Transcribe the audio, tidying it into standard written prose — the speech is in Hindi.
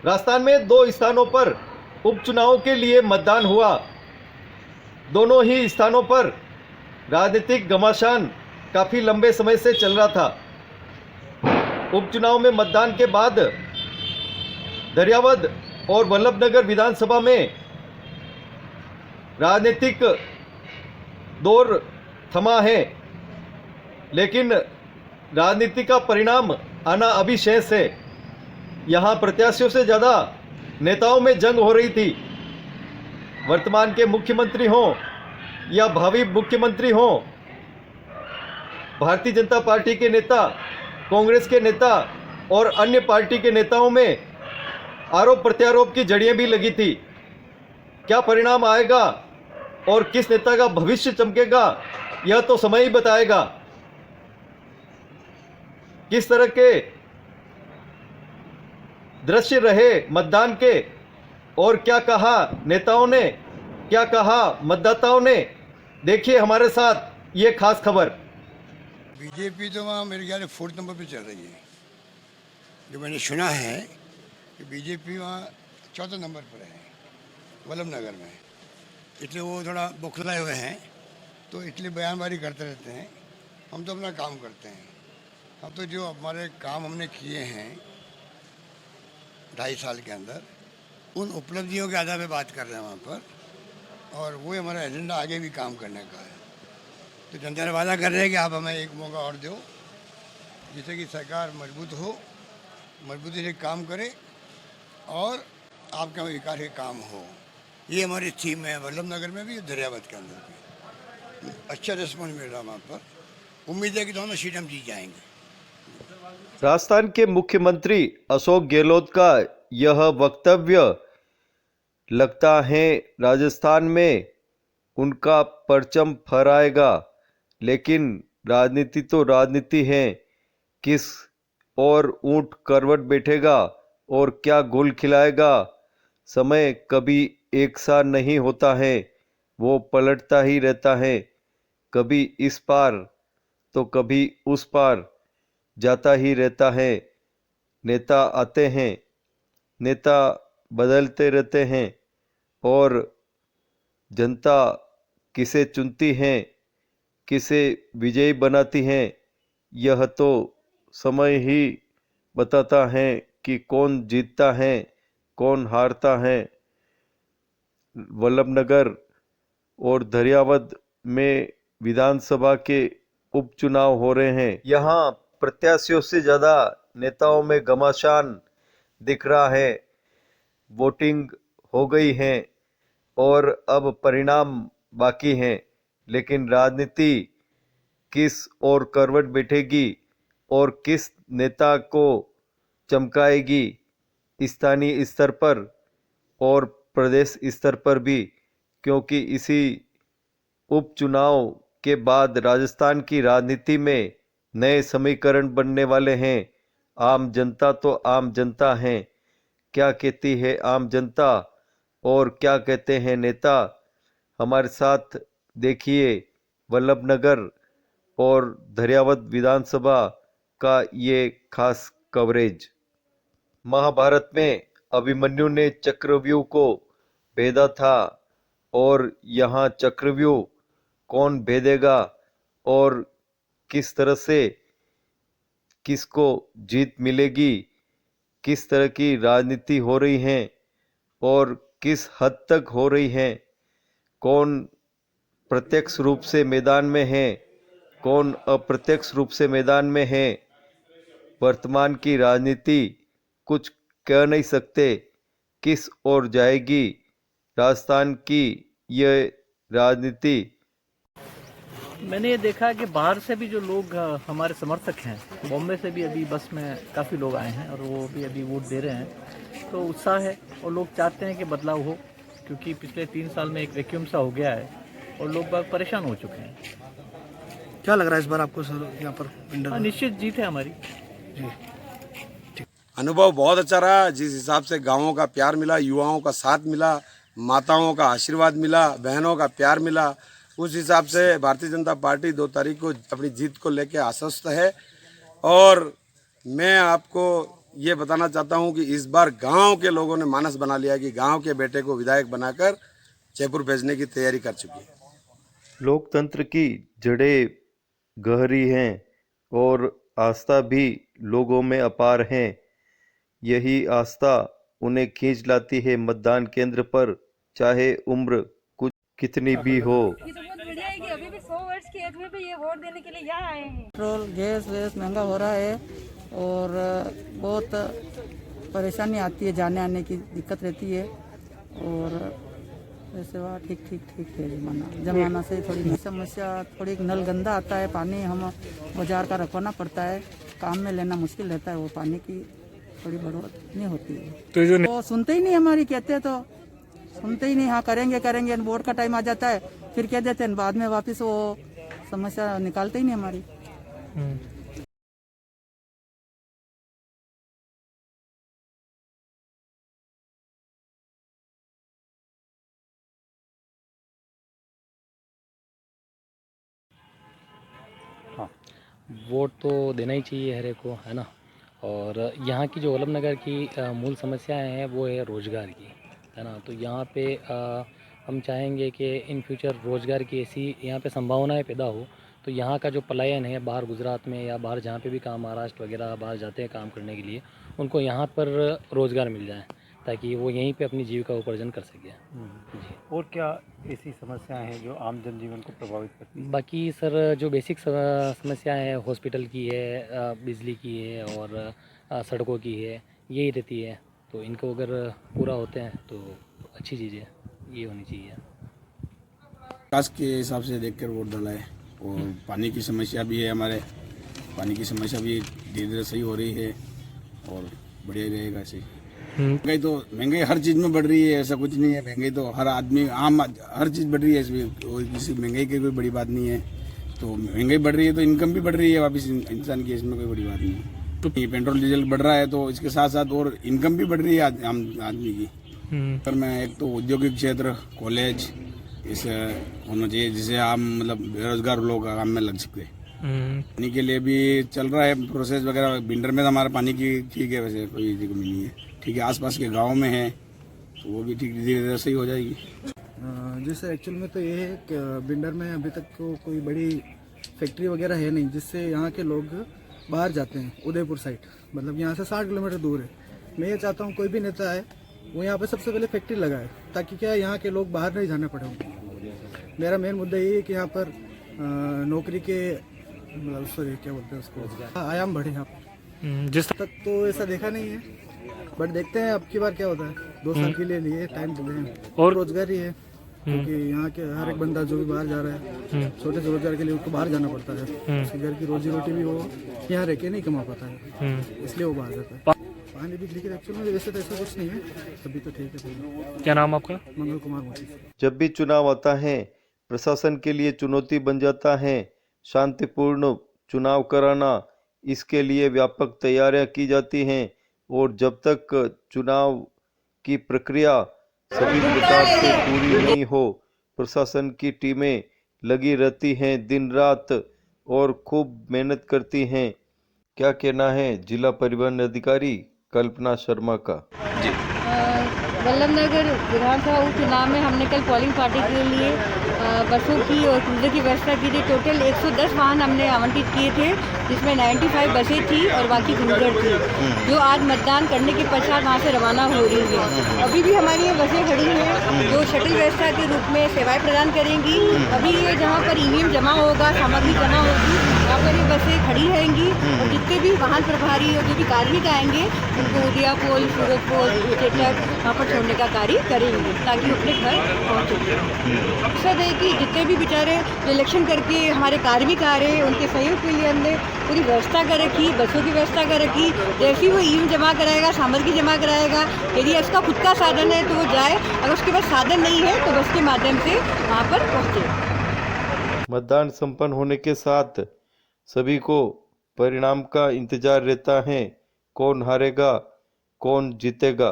राजस्थान में 2 स्थानों पर उपचुनाव के लिए मतदान हुआ। दोनों ही स्थानों पर राजनीतिक घमासान काफ़ी लंबे समय से चल रहा था। उपचुनाव में मतदान के बाद दरियावद और वल्लभनगर विधानसभा में राजनीतिक दौर थमा है, लेकिन राजनीति का परिणाम आना अभी शेष है। यहाँ प्रत्याशियों से ज़्यादा नेताओं में जंग हो रही थी। वर्तमान के मुख्यमंत्री हों या भावी मुख्यमंत्री हों, भारतीय जनता पार्टी के नेता, कांग्रेस के नेता और अन्य पार्टी के नेताओं में आरोप प्रत्यारोप की जड़ियां भी लगी थी। क्या परिणाम आएगा और किस नेता का भविष्य चमकेगा, यह तो समय ही बताएगा। किस तरह के दृश्य रहे मतदान के और क्या कहा नेताओं ने, क्या कहा मतदाताओं ने, देखिए हमारे साथ ये खास खबर। बीजेपी तो वहाँ मेरे ख्याल से 4th नंबर पे चल रही है। जो मैंने सुना है कि बीजेपी वहाँ 4थे नंबर पर है वल्लभनगर में, इसलिए वो थोड़ा बौखलाए हुए हैं, तो इसलिए बयानबाजी करते रहते हैं। हम तो अपना काम करते हैं। हम तो जो हमारे काम हमने किए हैं 2.5 साल के अंदर, उन उपलब्धियों के आधार पर बात कर रहे हैं वहाँ पर, और वो हमारा एजेंडा आगे भी काम करने का है। तो जनता ने वादा कर रहे हैं कि आप हमें एक मौका और दो, जिससे कि सरकार मजबूत हो, मजबूती से काम करे और आपका विकास के काम हो। ये हमारी थीम है वल्लभनगर में भी, दरियावद के अंदर भी। अच्छा रिस्पॉन्स मिल रहा है वहाँ पर। उम्मीद है कि दोनों सीट हम जीत जाएंगे। राजस्थान के मुख्यमंत्री अशोक गहलोत का यह वक्तव्य लगता है राजस्थान में उनका परचम फहराएगा, लेकिन राजनीति तो राजनीति है। किस और ऊंट करवट बैठेगा और क्या गोल खिलाएगा, समय कभी एक सा नहीं होता है, वो पलटता ही रहता है। कभी इस पार तो कभी उस पार जाता ही रहता है। नेता आते हैं, नेता बदलते रहते हैं और जनता किसे चुनती है, किसे विजयी बनाती है, यह तो समय ही बताता है कि कौन जीतता है, कौन हारता है। वल्लभनगर और दरियावद में विधानसभा के उपचुनाव हो रहे हैं। यहाँ प्रत्याशियों से ज़्यादा नेताओं में घमासान दिख रहा है। वोटिंग हो गई है और अब परिणाम बाकी हैं, लेकिन राजनीति किस और करवट बैठेगी और किस नेता को चमकाएगी, स्थानीय स्तर पर और प्रदेश स्तर पर भी, क्योंकि इसी उपचुनाव के बाद राजस्थान की राजनीति में नए समीकरण बनने वाले हैं। आम जनता तो आम जनता है। क्या कहती है आम जनता और क्या कहते हैं नेता, हमारे साथ देखिए वल्लभनगर और दरियावद विधानसभा का ये खास कवरेज। महाभारत में अभिमन्यु ने चक्रव्यूह को भेदा था और यहाँ चक्रव्यूह कौन भेदेगा और किस तरह से किसको जीत मिलेगी, किस तरह की राजनीति हो रही है और किस हद तक हो रही है, कौन प्रत्यक्ष रूप से मैदान में है, कौन अप्रत्यक्ष रूप से मैदान में है। वर्तमान की राजनीति कुछ कह नहीं सकते किस ओर जाएगी राजस्थान की यह राजनीति। मैंने ये देखा कि बाहर से भी जो लोग हमारे समर्थक हैं, बॉम्बे से भी अभी बस में काफ़ी लोग आए हैं और वो भी अभी वोट दे रहे हैं। तो उत्साह है और लोग चाहते हैं कि बदलाव हो, क्योंकि पिछले 3 साल में एक वैक्यूम सा हो गया है और लोग बहुत परेशान हो चुके हैं। क्या लग रहा है इस बार आपको सर यहाँ पर इंडर? निश्चित जीत है हमारी जी। अनुभव बहुत अच्छा रहा। जिस हिसाब से गांवों का प्यार मिला, युवाओं का साथ मिला, माताओं का आशीर्वाद मिला, बहनों का प्यार मिला, उस हिसाब से भारतीय जनता पार्टी 2 तारीख को अपनी जीत को लेकर आश्वस्त है। और मैं आपको ये बताना चाहता हूँ कि इस बार गांव के लोगों ने मानस बना लिया कि गांव के बेटे को विधायक बनाकर जयपुर भेजने की तैयारी कर चुकी है। लोकतंत्र की जड़ें गहरी हैं और आस्था भी लोगों में अपार है। यही आस्था उन्हें खींच लाती है मतदान केंद्र पर, चाहे उम्र कुछ कितनी भी हो। ये तो बहुत बढ़िया है कि अभी भी 100 वर्ष की एज में भी ये वोट देने के लिए यहाँ आए हैं। पेट्रोल गैस वैस महंगा हो रहा है और बहुत परेशानी आती है, जाने आने की दिक्कत रहती है। और वैसे वहाँ ठीक है जमाना से थोड़ी समस्या, थोड़ी नल गंदा आता है, पानी हम बाजार का रखवाना पड़ता है, काम में लेना मुश्किल रहता है, वो पानी की थोड़ी बढ़ोतरी नहीं होती है। तो जो वो सुनते ही नहीं हमारी, कहते हैं तो सुनते ही नहीं। हाँ करेंगे वोट का टाइम आ जाता है फिर कह देते हैं, बाद में वापस वो समस्या निकालते ही नहीं हमारी। वोट तो देना ही चाहिए हर एक को, है ना। और यहाँ की जो वल्लभनगर की मूल समस्याएं हैं वो है रोज़गार की, है ना। तो यहाँ पे हम चाहेंगे कि इन फ्यूचर रोज़गार की ऐसी यहाँ पे संभावनाएं पैदा हो, तो यहाँ का जो पलायन है बाहर गुजरात में या बाहर जहाँ पे भी काम, महाराष्ट्र वगैरह बाहर जाते हैं काम करने के लिए, उनको यहाँ पर रोज़गार मिल जाए ताकि वो यहीं पे अपनी जीविका उपार्जन कर सके। जी। और क्या ऐसी समस्याएं हैं जो आम जनजीवन को प्रभावित करती हैं? बाकी सर जो बेसिक समस्याएं हैं, हॉस्पिटल की है, बिजली की है और सड़कों की है, यही रहती है। तो इनको अगर पूरा होते हैं तो अच्छी चीज़ है, ये होनी चाहिए। विकास के हिसाब से देखकर वोट डाला है। और पानी की समस्या भी है, हमारे पानी की समस्या भी धीरे धीरे सही हो रही है और बढ़िया ही रहेगा ऐसे। महंगाई हर चीज़ में बढ़ रही है, ऐसा कुछ नहीं है। महंगाई तो हर आदमी आम हर चीज़ बढ़ रही है, इसमें किसी महंगाई की कोई बड़ी बात नहीं है। तो महंगाई बढ़ रही है तो इनकम भी बढ़ रही है वापस इंसान की, इसमें कोई बड़ी बात नहीं है। तो पेट्रोल डीजल बढ़ रहा है तो इसके साथ साथ और इनकम भी बढ़ रही है आम आदमी की। पर मैं एक तो औद्योगिक क्षेत्र, कॉलेज इसे होना चाहिए जिससे आम मतलब बेरोजगार लोग काम में लग सकते हैं। पानी के लिए भी चल रहा है प्रोसेस वगैरह। विंटर में तो हमारा पानी की ठीक है, वैसे कोई कमी नहीं है। ठीक है, आसपास के गांव में है तो वो भी ठीक धीरे धीरे सही हो जाएगी। जी सर, एक्चुअल में तो ये है कि बिंडर में अभी तक तो कोई बड़ी फैक्ट्री वगैरह है नहीं जिससे यहाँ के लोग बाहर जाते हैं। उदयपुर साइड मतलब यहाँ से 60 किलोमीटर दूर है। मैं ये चाहता हूँ कोई भी नेता है वो यहाँ पे सबसे पहले फैक्ट्री लगाए ताकि क्या यहाँ के लोग बाहर नहीं जाने पड़े उनको। मेरा मेन मुद्दा ये है कि यहाँ पर नौकरी के मतलब सॉरी क्या बोलते हैं उसको, आयाम बढ़े यहाँ पर। जिस तक तो ऐसा देखा नहीं है, बट देखते हैं अब की बार क्या होता है। 2 साल के लिए टाइम दिए हैं और रोजगार ही है क्योंकि यहाँ के हर एक बंदा जो भी बाहर जा रहा है छोटे से रोजगार के लिए उसको बाहर जाना पड़ता है। उसके घर की रोजी रोटी भी वो यहाँ रह के नहीं कमा पाता है, इसलिए वो बाहर जाता है। पानी बिजली के एक्चुअल में वैसे तो ऐसा कुछ नहीं है, तभी तो ठीक है। क्या नाम आपका? मंगल कुमार मोदी। जब भी चुनाव आता है प्रशासन के लिए चुनौती बन जाता है शांतिपूर्ण चुनाव कराना। इसके लिए व्यापक तैयारियां की जाती हैं और जब तक चुनाव की प्रक्रिया सभी प्रकार से पूरी नहीं हो प्रशासन की टीमें लगी रहती हैं दिन रात और खूब मेहनत करती हैं। क्या कहना है जिला परिवहन अधिकारी कल्पना शर्मा का? वल्लभनगर विधानसभा उपचुनाव में हमने कल पोलिंग पार्टी के लिए बसों की और क्रूजर की व्यवस्था की थी। टोटल 110 वाहन हमने आवंटित किए थे जिसमें 95 बसें थी और बाकी क्रूजर थी जो आज मतदान करने के पश्चात वहाँ से रवाना हो रही है। अभी भी हमारी ये बसें खड़ी हैं जो शटल व्यवस्था के रूप में सेवाएं प्रदान करेंगी। अभी ये जहाँ पर ईवीएम जमा होगा, सामग्री जमा होगी, वहाँ पर ये बसें खड़ी रहेंगी और जितने भी वाहन प्रभारी और जो भी कार्मिक आएंगे उनको उदयापोल, सूरजपोल, चेटक वहाँ पर छोड़ने का कार्य करेंगे ताकि अपने घर पहुँचे। मकसद है कि जितने भी बेचारे जो इलेक्शन करके हमारे कार्मिक आ रहे हैं उनके सहयोग के लिए हमने पूरी व्यवस्था कर रखी, बसों की व्यवस्था कर रखी। जैसे ही वो ईवीएम जमा कराएगा, सामग्री जमा कराएगा, यदि उसका खुद का साधन है तो वो जाए, अगर उसके पास साधन नहीं है तो बस के माध्यम से वहाँ पर पहुँचे। मतदान संपन्न होने के साथ सभी को परिणाम का इंतजार रहता है। कौन हारेगा, कौन जीतेगा,